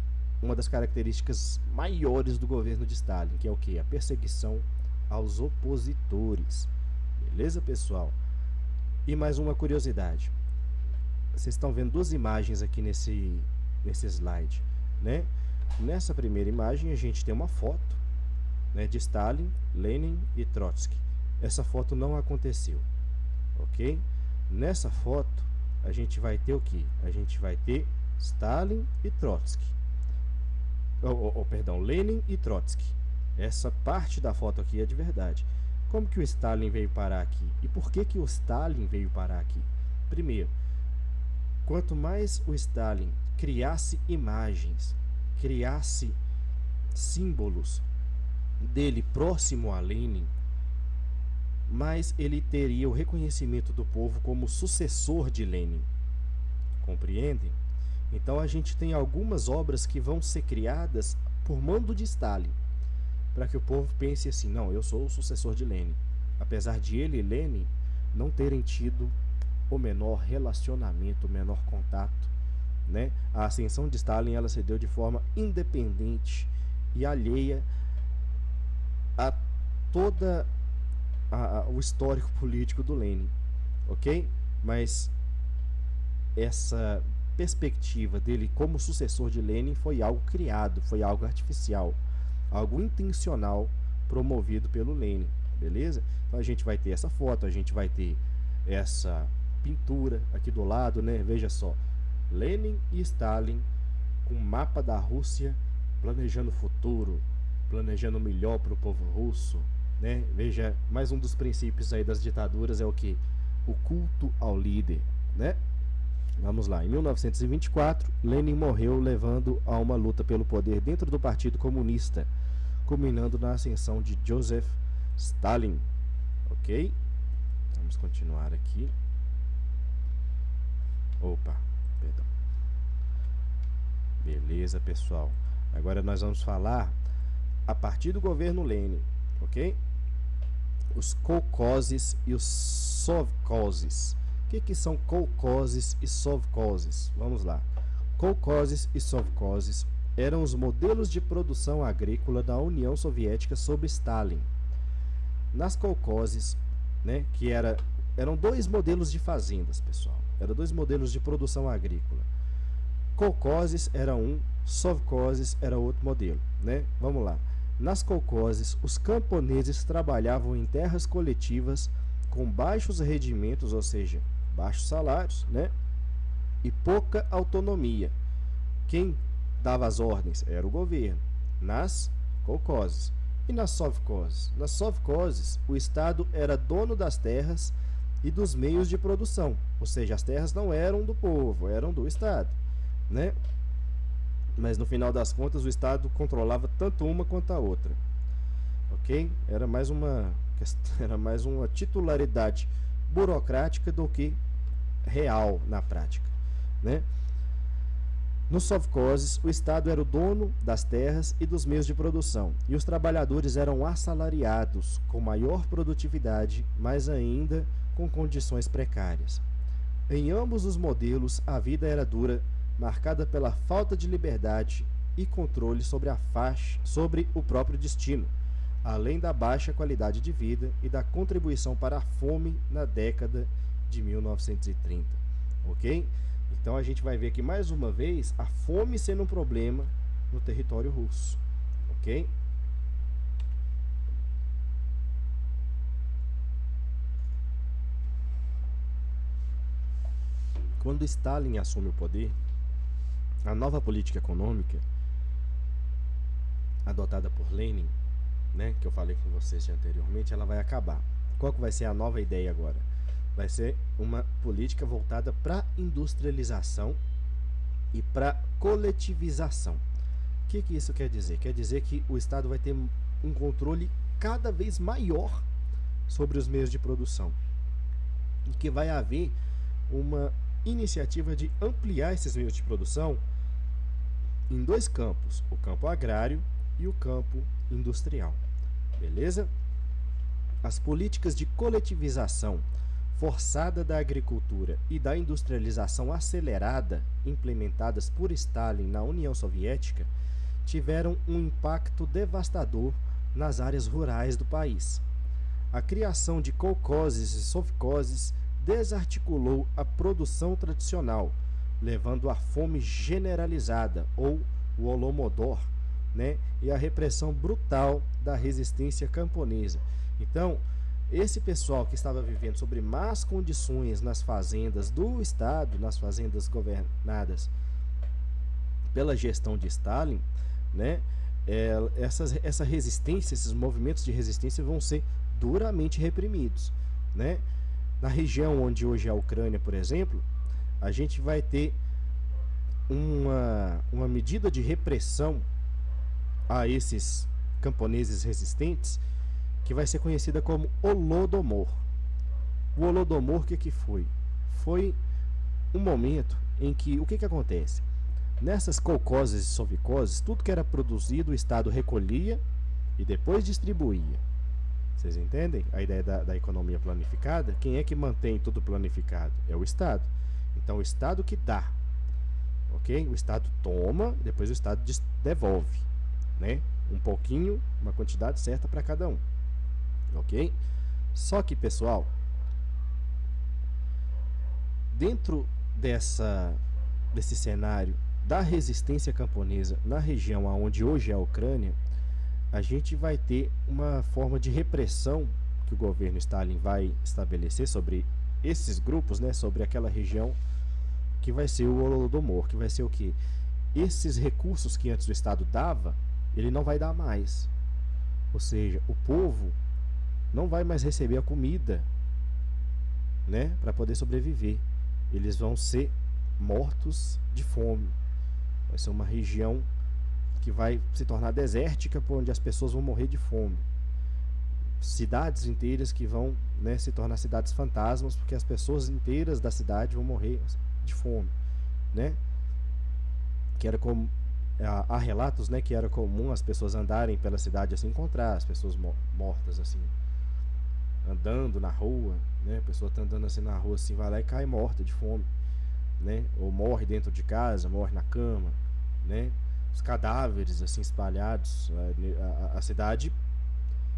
uma das características maiores do governo de Stalin, que é o que? A perseguição aos opositores. Beleza, pessoal? E mais uma curiosidade. Vocês estão vendo duas imagens aqui nesse slide, né? Nessa primeira imagem a gente tem uma foto, né, de Stalin, Lenin e Trotsky. Essa foto não aconteceu, ok? Nessa foto a gente vai ter o que? A gente vai ter Stalin e Trotsky. Perdão, Lenin e Trotsky. Essa parte da foto aqui é de verdade. Como que o Stalin veio parar aqui? E por que o Stalin veio parar aqui? Primeiro, quanto mais o Stalin criasse imagens, criasse símbolos dele próximo a Lenin, mais ele teria o reconhecimento do povo como sucessor de Lenin. Compreendem? Então a gente tem algumas obras que vão ser criadas por mando de Stalin, para que o povo pense assim: não, eu sou o sucessor de Lenin. Apesar de ele e Lenin não terem tido o menor relacionamento, o menor contato, né? A ascensão de Stalin, ela se deu de forma independente e alheia a toda o histórico político do Lenin, ok? Mas essa perspectiva dele como sucessor de Lenin foi algo criado, foi algo artificial, algo intencional promovido pelo Lenin, beleza? Então a gente vai ter essa foto, a gente vai ter essa pintura aqui do lado, né? Veja só, Lenin e Stalin com o mapa da Rússia, planejando o futuro, planejando o melhor para o povo russo, né? Veja, mais um dos princípios aí das ditaduras é o que? O culto ao líder, né? Vamos lá, em 1924, Lenin morreu levando a uma luta pelo poder dentro do Partido Comunista, culminando na ascensão de Joseph Stalin, ok? Vamos continuar aqui. Opa, perdão. Beleza, pessoal. Agora nós vamos falar a partir do governo Lenin, ok? Os kolkhozes e os sovkhozes. O que são kolkhozes e sovkhozes? Vamos lá. Kolkhozes e sovkhozes eram os modelos de produção agrícola da União Soviética sob Stalin. Nas kolkhozes, né, que eram dois modelos de fazendas, pessoal. Eram dois modelos de produção agrícola. Kolkhozes era um, sovkhozes era outro modelo, né? Vamos lá. Nas kolkhozes, os camponeses trabalhavam em terras coletivas com baixos rendimentos, ou seja, baixos salários, né? E pouca autonomia. Quem dava as ordens era o governo. Nas kolkhozes. E nas sovkhozes? Nas sovkhozes, o Estado era dono das terras e dos meios de produção. Ou seja, as terras não eram do povo, eram do Estado, né? Mas no final das contas o Estado controlava tanto uma quanto a outra, ok? Era mais uma titularidade burocrática do que real na prática, né? Nos sovkhozes, o Estado era o dono das terras e dos meios de produção, e os trabalhadores eram assalariados, com maior produtividade, mas ainda com condições precárias. Em ambos os modelos, a vida era dura, marcada pela falta de liberdade e controle sobre o próprio destino, além da baixa qualidade de vida e da contribuição para a fome na década de 1930, ok? Então a gente vai ver aqui mais uma vez a fome sendo um problema no território russo, ok? Quando Stalin assume o poder, a nova política econômica adotada por Lenin, né, que eu falei com vocês anteriormente, ela vai acabar. Qual que vai ser a nova ideia agora? Vai ser uma política voltada para industrialização e para coletivização. O que isso quer dizer? Quer dizer que o Estado vai ter um controle cada vez maior sobre os meios de produção e que vai haver uma iniciativa de ampliar esses meios de produção em dois campos, o campo agrário e o campo industrial. Beleza? As políticas de coletivização forçada da agricultura e da industrialização acelerada implementadas por Stalin na União Soviética tiveram um impacto devastador nas áreas rurais do país. A criação de kolkhozes e sovkhozes desarticulou a produção tradicional, levando à fome generalizada, ou o Holodomor, né, e a repressão brutal da resistência camponesa. Então, esse pessoal que estava vivendo sobre más condições nas fazendas do Estado, nas fazendas governadas pela gestão de Stalin, né, essa resistência, esses movimentos de resistência vão ser duramente reprimidos, né? Na região onde hoje é a Ucrânia, por exemplo, a gente vai ter uma medida de repressão a esses camponeses resistentes que vai ser conhecida como Holodomor. O Holodomor, o que foi? Foi um momento em que, o que acontece? Nessas kolkhozes e sovkhozes, tudo que era produzido, o Estado recolhia e depois distribuía. Vocês entendem a ideia da economia planificada? Quem é que mantém tudo planificado? É o Estado. Então, o Estado que dá, ok? O Estado toma, depois o Estado devolve, né? Um pouquinho, uma quantidade certa para cada um, ok? Só que, pessoal, dentro desse cenário da resistência camponesa na região onde hoje é a Ucrânia, a gente vai ter uma forma de repressão que o governo Stalin vai estabelecer sobre esses grupos, né, sobre aquela região, que vai ser o Holodomor, que vai ser o quê? Esses recursos que antes o Estado dava, ele não vai dar mais. Ou seja, o povo não vai mais receber a comida, né, para poder sobreviver. Eles vão ser mortos de fome. Vai ser uma região que vai se tornar desértica, por onde as pessoas vão morrer de fome. Cidades inteiras que vão, né, se tornar cidades fantasmas, porque as pessoas inteiras da cidade vão morrer de fome, né? Que era como há relatos, né, que era comum as pessoas andarem pela cidade assim, encontrar as pessoas mortas assim, andando na rua, né? A pessoa tá andando assim na rua assim, vai lá e cai morta de fome, né? Ou morre dentro de casa, morre na cama, né? Os cadáveres assim espalhados, a cidade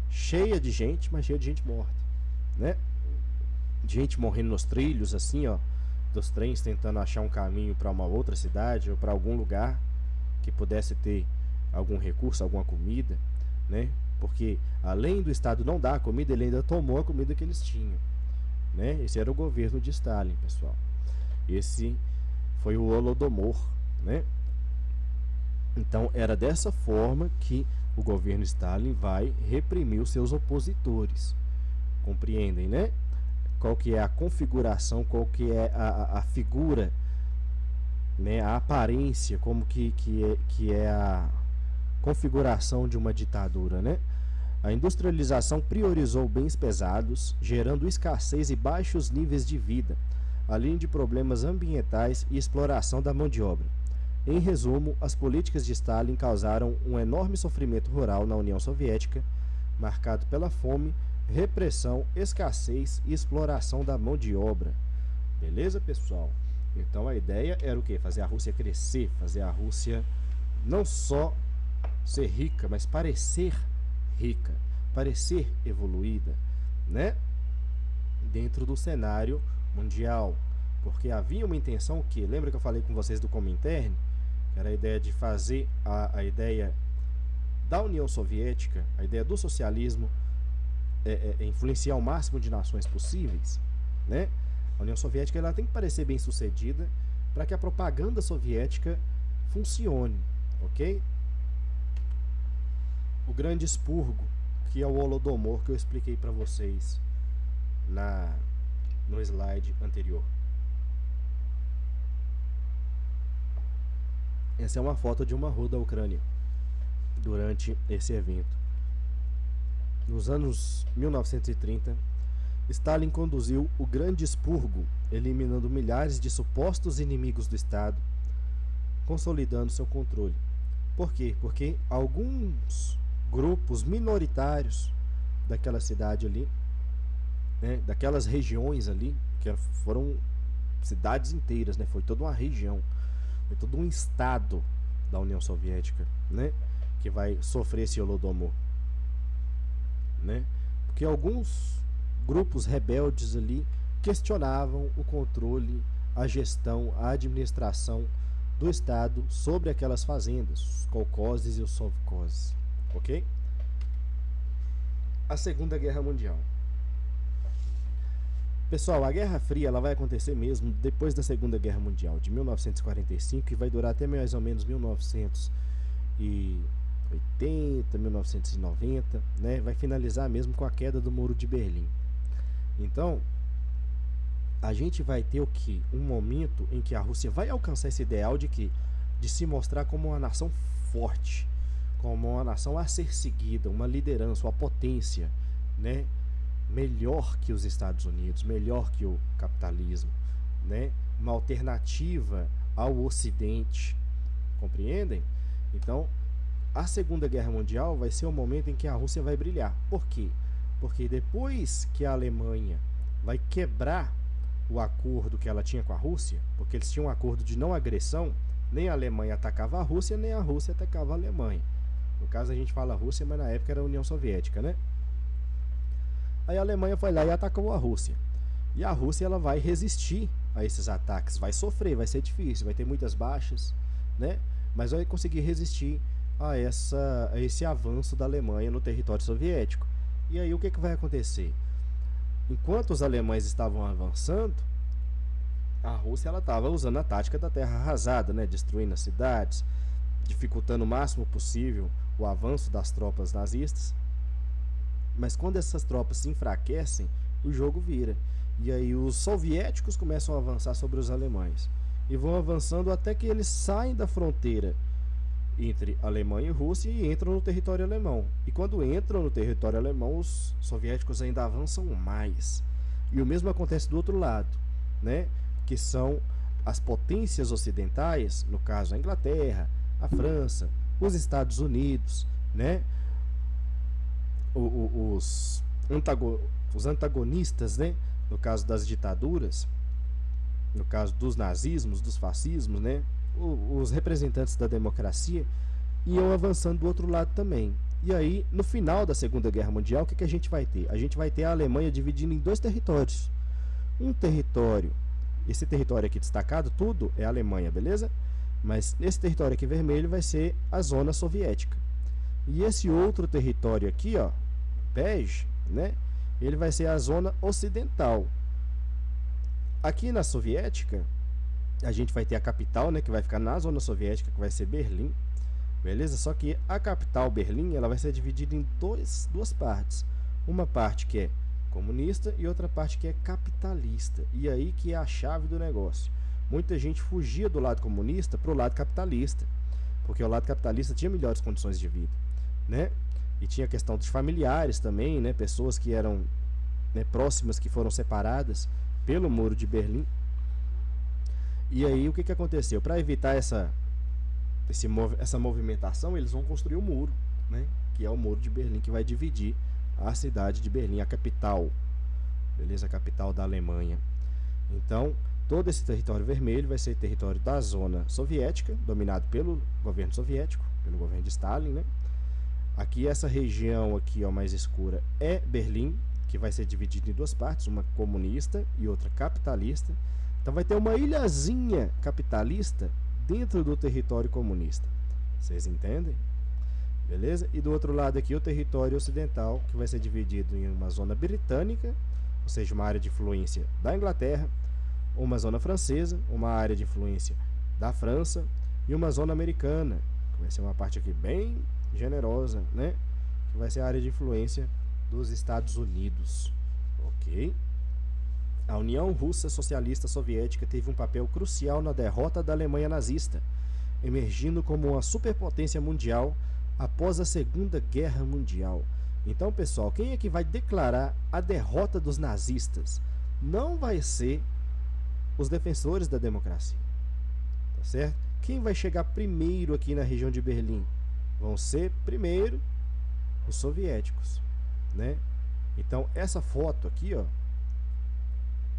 cheia de gente, mas cheia de gente morta, né? Gente morrendo nos trilhos assim, ó, dos trens, tentando achar um caminho para uma outra cidade ou para algum lugar que pudesse ter algum recurso, alguma comida, né? Porque além do Estado não dar a comida, ele ainda tomou a comida que eles tinham, né? Esse era o governo de Stalin, pessoal. Esse foi o Holodomor, né? Então era dessa forma que o governo Stalin vai reprimir os seus opositores. Compreendem, né? Qual que é a configuração, qual que é a figura, né? A aparência, como que é a configuração de uma ditadura, né? A industrialização priorizou bens pesados, gerando escassez e baixos níveis de vida, além de problemas ambientais e exploração da mão de obra. Em resumo, as políticas de Stalin causaram um enorme sofrimento rural na União Soviética, marcado pela fome, repressão, escassez e exploração da mão de obra. Beleza, pessoal? Então a ideia era o quê? Fazer a Rússia crescer, fazer a Rússia não só ser rica, mas parecer rica, parecer evoluída, né? Dentro do cenário mundial. Porque havia uma intenção que, lembra que eu falei com vocês do Comintern? Era a ideia de fazer a ideia da União Soviética, a ideia do socialismo, influenciar o máximo de nações possíveis, né? A União Soviética ela tem que parecer bem sucedida para que a propaganda soviética funcione, ok? O grande expurgo, que é o Holodomor, que eu expliquei para vocês no slide anterior. Essa é uma foto de uma rua da Ucrânia durante esse evento. Nos anos 1930, Stalin conduziu o Grande Expurgo, eliminando milhares de supostos inimigos do Estado, consolidando seu controle. Por quê? Porque alguns grupos minoritários daquela cidade ali, né, daquelas regiões ali, que foram cidades inteiras, né, foi toda uma região, foi todo um estado da União Soviética, né, que vai sofrer esse Holodomor, né, porque alguns grupos rebeldes ali questionavam o controle, a gestão, a administração do Estado sobre aquelas fazendas, os kolkhozes e os sovkhozes, ok? A Segunda Guerra Mundial. Pessoal, a Guerra Fria ela vai acontecer mesmo depois da Segunda Guerra Mundial, de 1945, e vai durar até mais ou menos 1980, 1990, né? Vai finalizar mesmo com a queda do Muro de Berlim. Então, a gente vai ter o que? Um momento em que a Rússia vai alcançar esse ideal de que? De se mostrar como uma nação forte, como uma nação a ser seguida, uma liderança, uma potência, né, melhor que os Estados Unidos, melhor que o capitalismo, né, uma alternativa ao Ocidente, compreendem? Então, a Segunda Guerra Mundial vai ser o momento em que a Rússia vai brilhar. Por quê? Porque depois que a Alemanha vai quebrar o acordo que ela tinha com a Rússia, porque eles tinham um acordo de não agressão, nem a Alemanha atacava a Rússia, nem a Rússia atacava a Alemanha. No caso a gente fala Rússia, mas na época era a União Soviética, né? Aí a Alemanha foi lá e atacou a Rússia. E a Rússia ela vai resistir a esses ataques, vai sofrer, vai ser difícil, vai ter muitas baixas, né? Mas vai conseguir resistir a esse avanço da Alemanha no território soviético. E aí o que vai acontecer? Enquanto os alemães estavam avançando, a Rússia estava usando a tática da terra arrasada, né? Destruindo as cidades, dificultando o máximo possível o avanço das tropas nazistas. Mas quando essas tropas se enfraquecem, o jogo vira. E aí os soviéticos começam a avançar sobre os alemães. E vão avançando até que eles saem da fronteira entre Alemanha e Rússia e entram no território alemão. E quando entram no território alemão, os soviéticos ainda avançam mais. E o mesmo acontece do outro lado, né? Que são as potências ocidentais, no caso a Inglaterra, a França, os Estados Unidos, né? Os antagonistas, né? No caso das ditaduras, no caso dos nazismos, dos fascismos, né? Os representantes da democracia iam avançando do outro lado também. E aí, no final da Segunda Guerra Mundial, o que a gente vai ter? A gente vai ter a Alemanha dividindo em dois territórios. Um território, esse território aqui destacado, tudo é a Alemanha, beleza? Mas nesse território aqui vermelho vai ser a zona soviética. E esse outro território aqui, ó, bege, né? Ele vai ser a zona ocidental. Aqui na soviética, a gente vai ter a capital, né, que vai ficar na zona soviética, que vai ser Berlim, beleza? Só que a capital, Berlim, ela vai ser dividida em duas partes. Uma parte que é comunista e outra parte que é capitalista. E aí que é a chave do negócio. Muita gente fugia do lado comunista para o lado capitalista, porque o lado capitalista tinha melhores condições de vida, né? E tinha a questão dos familiares também, né? Pessoas que eram, né, próximas, que foram separadas pelo Muro de Berlim. E aí o que aconteceu? Para evitar essa movimentação, eles vão construir o muro, né? Que é o Muro de Berlim, que vai dividir a cidade de Berlim, a capital, beleza? A capital da Alemanha. Então, todo esse território vermelho vai ser território da zona soviética, dominado pelo governo soviético, pelo governo de Stalin, né? Aqui essa região aqui, ó, mais escura é Berlim, que vai ser dividida em duas partes, uma comunista e outra capitalista. Então vai ter uma ilhazinha capitalista dentro do território comunista. Vocês entendem? Beleza? E do outro lado aqui o território ocidental, que vai ser dividido em uma zona britânica, ou seja, uma área de influência da Inglaterra, uma zona francesa, uma área de influência da França e uma zona americana, que vai ser uma parte aqui bem generosa, né? Que vai ser a área de influência dos Estados Unidos. Ok? A União Russa Socialista Soviética teve um papel crucial na derrota da Alemanha nazista, emergindo como uma superpotência mundial após a Segunda Guerra Mundial. Então, pessoal, quem é que vai declarar a derrota dos nazistas? Não vai ser os defensores da democracia, tá certo? Quem vai chegar primeiro aqui na região de Berlim? Vão ser primeiro os soviéticos, né? Então essa foto aqui, ó,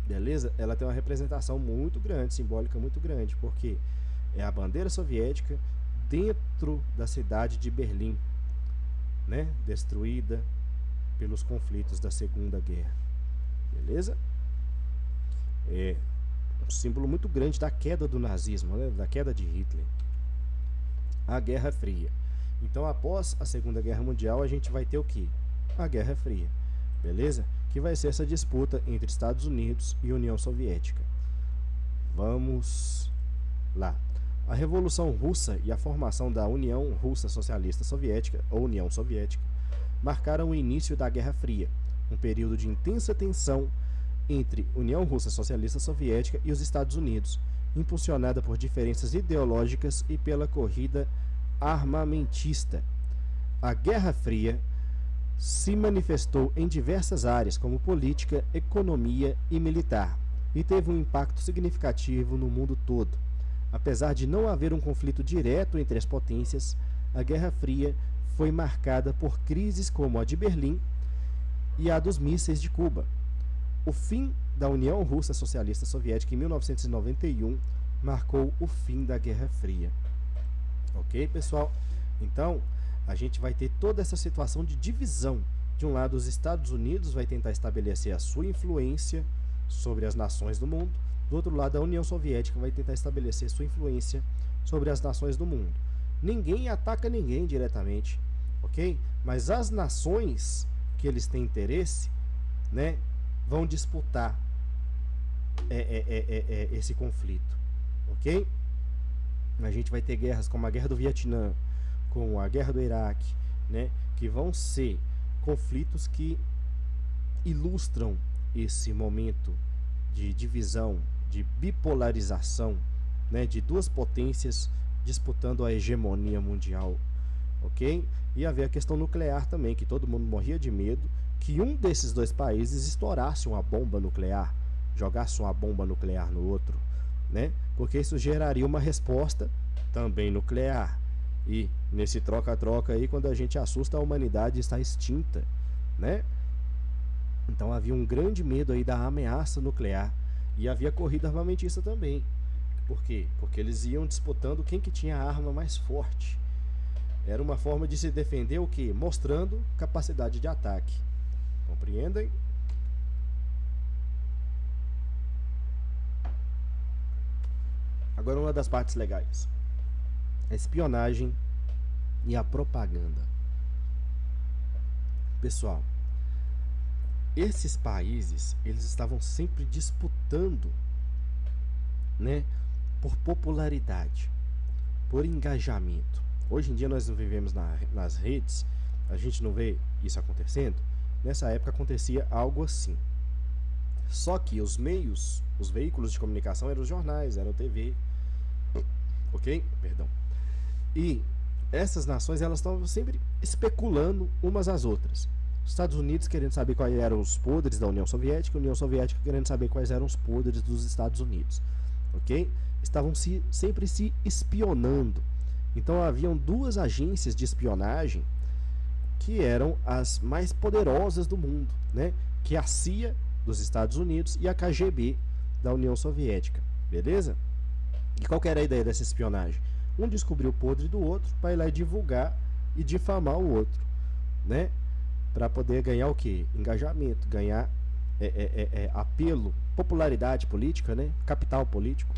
beleza? Ela tem uma representação muito grande, simbólica muito grande, porque é a bandeira soviética dentro da cidade de Berlim, né? Destruída pelos conflitos da Segunda Guerra, beleza? É um símbolo muito grande da queda do nazismo, né? Da queda de Hitler. A Guerra Fria. Então, após a Segunda Guerra Mundial, a gente vai ter o quê? A Guerra Fria, beleza? Que vai ser essa disputa entre Estados Unidos e União Soviética. Vamos lá. A Revolução Russa e a formação da União Russa Socialista Soviética, ou União Soviética, marcaram o início da Guerra Fria, um período de intensa tensão entre União Russa Socialista Soviética e os Estados Unidos, impulsionada por diferenças ideológicas e pela corrida armamentista. A Guerra Fria se manifestou em diversas áreas, como política, economia e militar, e teve um impacto significativo no mundo todo. Apesar de não haver um conflito direto entre as potências, a Guerra Fria foi marcada por crises como a de Berlim e a dos mísseis de Cuba. O fim da União Russa Socialista Soviética em 1991 marcou o fim da Guerra Fria. Ok, pessoal? Então, a gente vai ter toda essa situação de divisão. De um lado, os Estados Unidos vai tentar estabelecer a sua influência sobre as nações do mundo. Do outro lado, a União Soviética vai tentar estabelecer sua influência sobre as nações do mundo. Ninguém ataca ninguém diretamente, ok? Mas as nações que eles têm interesse, né, vão disputar esse conflito, ok? A gente vai ter guerras como a Guerra do Vietnã, como a Guerra do Iraque, né, que vão ser conflitos que ilustram esse momento de divisão, de bipolarização, né, de duas potências disputando a hegemonia mundial, ok? E havia a questão nuclear também, que todo mundo morria de medo que um desses dois países estourasse uma bomba nuclear, jogasse uma bomba nuclear no outro, né? Porque isso geraria uma resposta também nuclear. E nesse troca-troca aí, quando a gente assusta, a humanidade está extinta, né? Então havia um grande medo aí da ameaça nuclear. E havia corrida armamentista também. Por quê? Porque eles iam disputando quem que tinha a arma mais forte. Era uma forma de se defender o quê? Mostrando capacidade de ataque. Compreendem? Agora uma das partes legais. A espionagem e a propaganda. Pessoal, esses países, eles estavam sempre disputando, né, por popularidade, por engajamento. Hoje em dia nós não vivemos nas redes, a gente não vê isso acontecendo. Nessa época acontecia algo assim. Só que os meios, os veículos de comunicação eram os jornais, eram a TV, ok? Perdão. E essas nações, elas estavam sempre especulando umas às outras. Os Estados Unidos querendo saber quais eram os podres da União Soviética, a União Soviética querendo saber quais eram os podres dos Estados Unidos, ok? Estavam sempre se espionando. Então haviam duas agências de espionagem que eram as mais poderosas do mundo, né? Que é a CIA dos Estados Unidos e a KGB da União Soviética, beleza? E qual que era a ideia dessa espionagem? Um descobriu o podre do outro para ir lá e divulgar e difamar o outro, né? Para poder ganhar o quê? Engajamento, ganhar apelo, popularidade política, né? Capital político.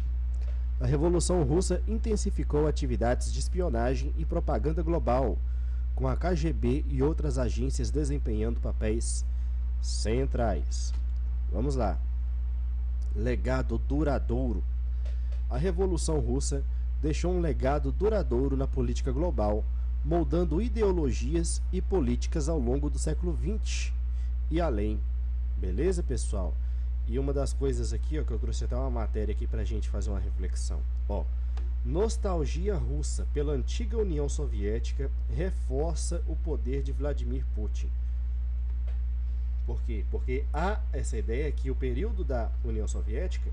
A Revolução Russa intensificou atividades de espionagem e propaganda global, com a KGB e outras agências desempenhando papéis centrais. Vamos lá. Legado duradouro. A Revolução Russa deixou um legado duradouro na política global, moldando ideologias e políticas ao longo do século XX e além. Beleza, pessoal? E uma das coisas aqui, ó, que eu trouxe até uma matéria aqui pra gente fazer uma reflexão. Ó, nostalgia russa pela antiga União Soviética reforça o poder de Vladimir Putin. Por quê? Porque há essa ideia que o período da União Soviética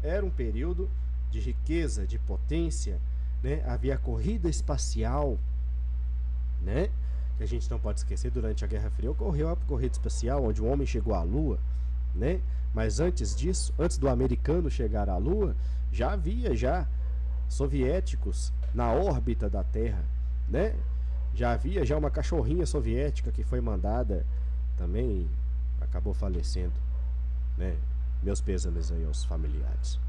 era um período de riqueza, de potência, né? Havia a corrida espacial, né? Que a gente não pode esquecer, durante a Guerra Fria ocorreu a corrida espacial, onde o homem chegou à Lua, né? Mas antes disso, antes do americano chegar à Lua, já havia soviéticos na órbita da Terra, né? Já havia uma cachorrinha soviética que foi mandada também, acabou falecendo, né? Meus pêsames aí aos familiares.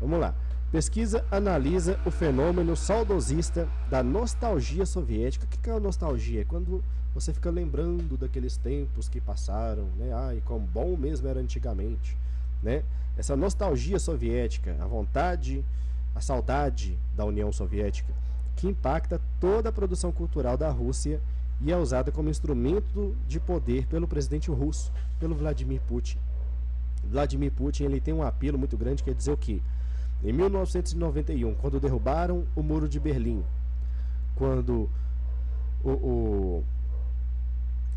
Vamos lá. Pesquisa analisa o fenômeno saudosista da nostalgia soviética. O que é a nostalgia? É quando você fica lembrando daqueles tempos que passaram, né? Ai, como bom mesmo era antigamente, né? Essa nostalgia soviética, a vontade, a saudade da União Soviética, que impacta toda a produção cultural da Rússia e é usada como instrumento de poder pelo presidente russo, pelo Vladimir Putin. Vladimir Putin, ele tem um apelo muito grande, quer dizer o quê? Em 1991, quando derrubaram o Muro de Berlim, quando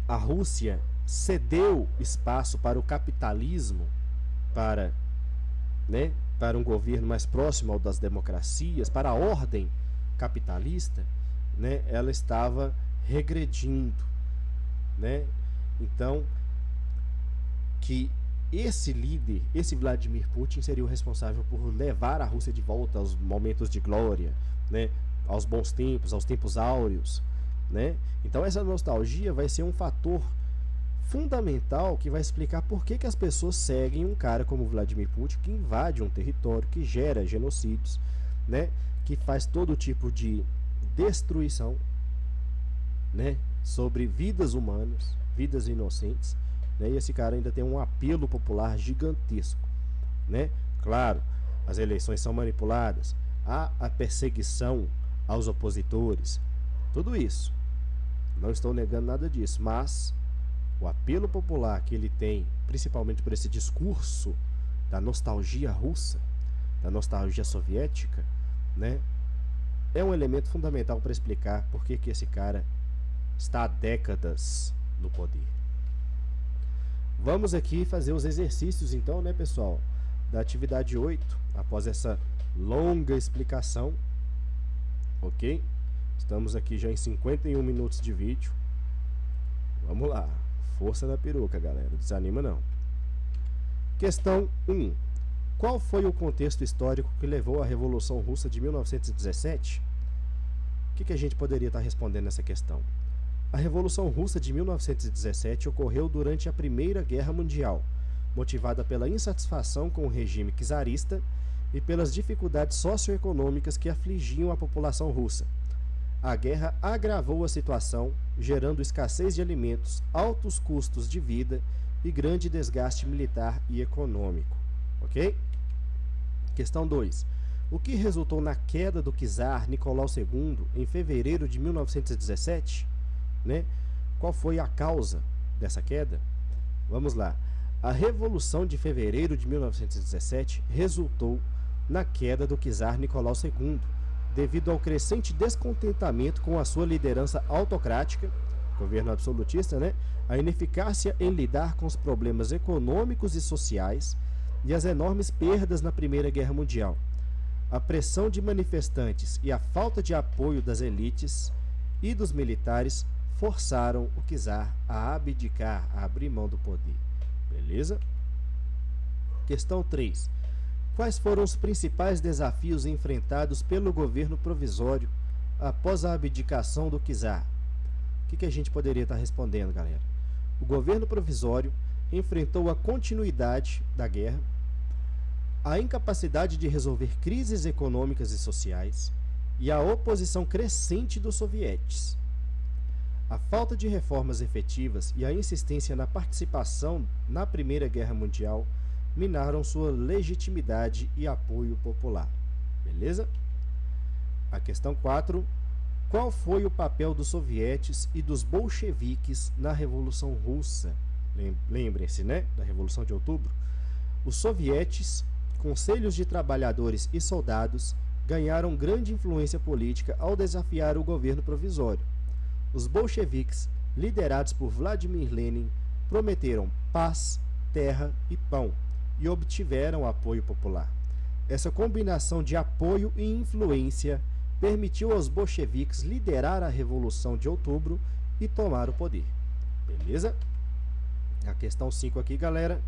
a Rússia cedeu espaço para o capitalismo, para, né, para um governo mais próximo ao das democracias, para a ordem capitalista, né, ela estava regredindo, né? Então, que esse líder, esse Vladimir Putin, seria o responsável por levar a Rússia de volta aos momentos de glória, né, aos bons tempos, aos tempos áureos, né? Então essa nostalgia vai ser um fator fundamental que vai explicar por que as pessoas seguem um cara como Vladimir Putin, que invade um território, que gera genocídios, né, que faz todo tipo de destruição, né, sobre vidas humanas, vidas inocentes, né, e esse cara ainda tem um apelo popular gigantesco, né? Claro, as eleições são manipuladas, há a perseguição aos opositores, tudo isso, não estou negando nada disso, mas o apelo popular que ele tem, principalmente por esse discurso da nostalgia russa, da nostalgia soviética, né, é um elemento fundamental para explicar por que esse cara está há décadas no poder. Vamos aqui fazer os exercícios então, né, pessoal, da atividade 8, após essa longa explicação, ok? Estamos aqui já em 51 minutos de vídeo. Vamos lá, força na peruca, galera, desanima não. Questão 1. Qual foi o contexto histórico que levou à Revolução Russa de 1917? O que a gente poderia estar respondendo nessa questão? A Revolução Russa de 1917 ocorreu durante a Primeira Guerra Mundial, motivada pela insatisfação com o regime czarista e pelas dificuldades socioeconômicas que afligiam a população russa. A guerra agravou a situação, gerando escassez de alimentos, altos custos de vida e grande desgaste militar e econômico. Ok? Questão 2. O que resultou na queda do czar Nicolau II em fevereiro de 1917? Né? Qual foi a causa dessa queda? Vamos lá. A Revolução de Fevereiro de 1917 resultou na queda do czar Nicolau II, devido ao crescente descontentamento com a sua liderança autocrática, governo absolutista, né? A ineficácia em lidar com os problemas econômicos e sociais e as enormes perdas na Primeira Guerra Mundial. A pressão de manifestantes e a falta de apoio das elites e dos militares forçaram o czar a abdicar, a abrir mão do poder. Beleza? Questão 3. Quais foram os principais desafios enfrentados pelo governo provisório após a abdicação do czar? O que a gente poderia estar respondendo, galera? O governo provisório enfrentou a continuidade da guerra, a incapacidade de resolver crises econômicas e sociais e a oposição crescente dos sovietes. A falta de reformas efetivas e a insistência na participação na Primeira Guerra Mundial minaram sua legitimidade e apoio popular. Beleza? A questão 4. Qual foi o papel dos sovietes e dos bolcheviques na Revolução Russa? Lembrem-se, né, da Revolução de Outubro. Os sovietes, conselhos de trabalhadores e soldados, ganharam grande influência política ao desafiar o governo provisório. Os bolcheviques, liderados por Vladimir Lenin, prometeram paz, terra e pão e obtiveram apoio popular. Essa combinação de apoio e influência permitiu aos bolcheviques liderar a Revolução de Outubro e tomar o poder. Beleza? A questão 5 aqui, galera.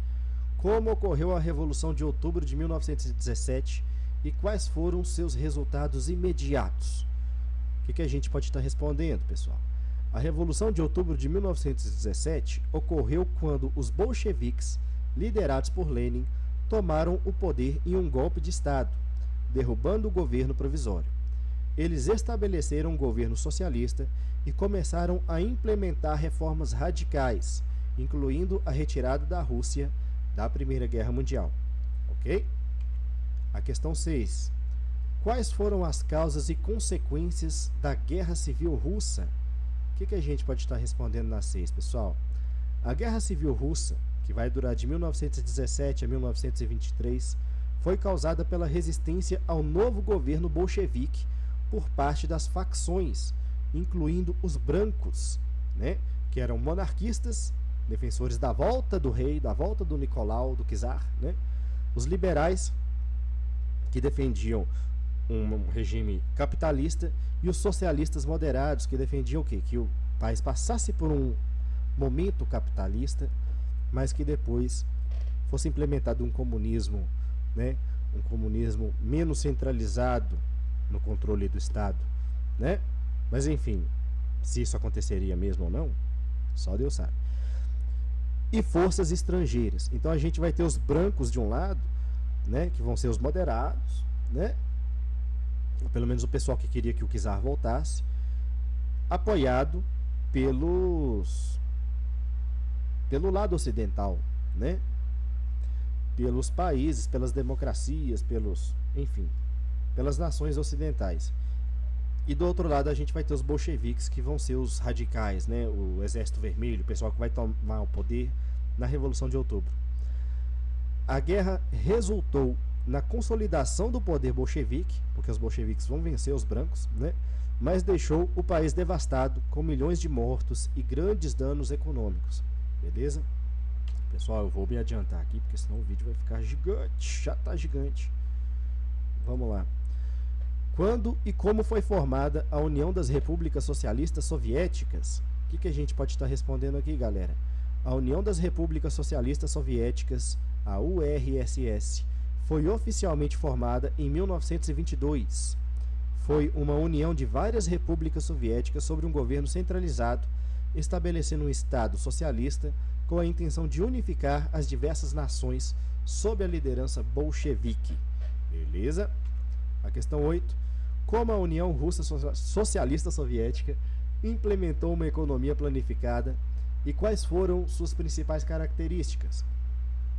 Como ocorreu a Revolução de Outubro de 1917 e quais foram seus resultados imediatos? O que a gente pode estar respondendo, pessoal? A Revolução de Outubro de 1917 ocorreu quando os bolcheviques, liderados por Lenin, tomaram o poder em um golpe de Estado, derrubando o governo provisório. Eles estabeleceram um governo socialista e começaram a implementar reformas radicais, incluindo a retirada da Rússia da Primeira Guerra Mundial. Ok? A questão 6. Quais foram as causas e consequências da Guerra Civil Russa? O que a gente pode estar respondendo na 6, pessoal? A Guerra Civil Russa, que vai durar de 1917 a 1923, foi causada pela resistência ao novo governo bolchevique por parte das facções, incluindo os brancos, né, que eram monarquistas, defensores da volta do rei, da volta do Nicolau, do czar, né? Os liberais, que defendiam um regime capitalista, e os socialistas moderados, que defendiam o quê? Que o país passasse por um momento capitalista, mas que depois fosse implementado um comunismo, né? Um comunismo menos centralizado no controle do Estado, né? Mas enfim, se isso aconteceria mesmo ou não, só Deus sabe. E forças estrangeiras. Então a gente vai ter os brancos de um lado, né, que vão ser os moderados, né? Pelo menos o pessoal que queria que o czar voltasse, apoiado pelo lado ocidental, né? Pelos países, pelas democracias, enfim, pelas nações ocidentais. E do outro lado a gente vai ter os bolcheviques, que vão ser os radicais, né? O Exército Vermelho, o pessoal que vai tomar o poder na Revolução de Outubro. A guerra resultou na consolidação do poder bolchevique, porque os bolcheviques vão vencer os brancos, né? Mas deixou o país devastado, com milhões de mortos e grandes danos econômicos. Beleza? Pessoal, eu vou me adiantar aqui, porque senão o vídeo vai ficar gigante. Já está gigante. Vamos lá. Quando e como foi formada a União das Repúblicas Socialistas Soviéticas? O que a gente pode estar respondendo aqui, galera? A União das Repúblicas Socialistas Soviéticas, a URSS, foi oficialmente formada em 1922. Foi uma união de várias repúblicas soviéticas sobre um governo centralizado, estabelecendo um Estado socialista com a intenção de unificar as diversas nações sob a liderança bolchevique. Beleza? A questão 8. Como a União Russa Socialista Soviética implementou uma economia planificada e quais foram suas principais características?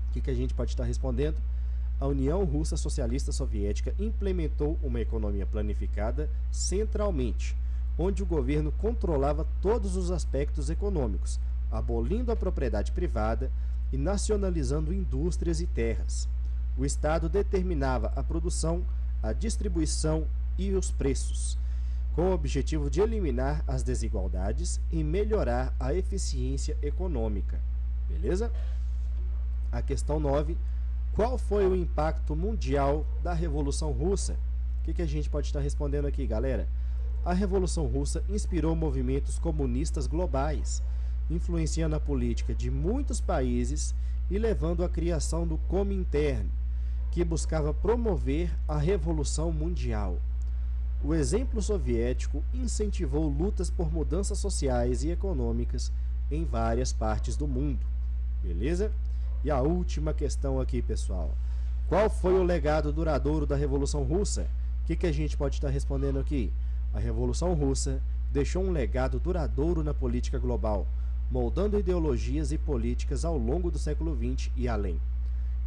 O que a gente pode estar respondendo? A União Russa Socialista Soviética implementou uma economia planificada centralmente, onde o governo controlava todos os aspectos econômicos, abolindo a propriedade privada e nacionalizando indústrias e terras. O Estado determinava a produção, a distribuição e os preços, com o objetivo de eliminar as desigualdades e melhorar a eficiência econômica. Beleza? A questão 9. Qual foi o impacto mundial da Revolução Russa? O que a gente pode estar respondendo aqui, galera? A Revolução Russa inspirou movimentos comunistas globais, influenciando a política de muitos países e levando à criação do Comintern, que buscava promover a Revolução Mundial. O exemplo soviético incentivou lutas por mudanças sociais e econômicas em várias partes do mundo. Beleza? E a última questão aqui, pessoal. Qual foi o legado duradouro da Revolução Russa? O que a gente pode estar respondendo aqui? A Revolução Russa deixou um legado duradouro na política global, moldando ideologias e políticas ao longo do século XX e além.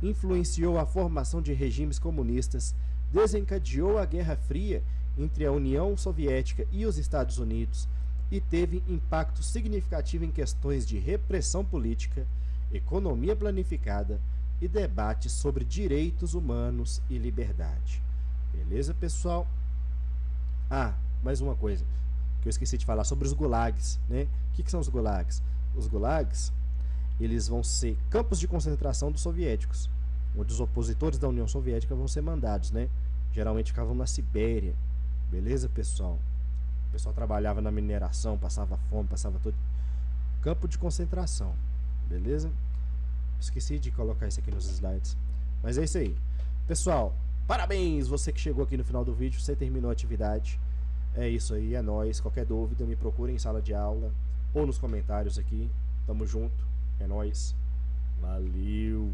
Influenciou a formação de regimes comunistas, desencadeou a Guerra Fria entre a União Soviética e os Estados Unidos e teve impacto significativo em questões de repressão política, economia planificada e debates sobre direitos humanos e liberdade. Beleza, pessoal? Mais uma coisa que eu esqueci de falar sobre os gulags, né? O que são os gulags? Os gulags, eles vão ser campos de concentração dos soviéticos, onde os opositores da União Soviética vão ser mandados, né? Geralmente ficavam na Sibéria. Beleza, pessoal? O pessoal trabalhava na mineração, passava fome, passava todo... Campo de concentração. Beleza? Esqueci de colocar isso aqui nos slides. Mas é isso aí. Pessoal, parabéns! Você que chegou aqui no final do vídeo, você terminou a atividade. É isso aí, é nóis. Qualquer dúvida, me procure em sala de aula ou nos comentários aqui. Tamo junto. É nóis. Valeu!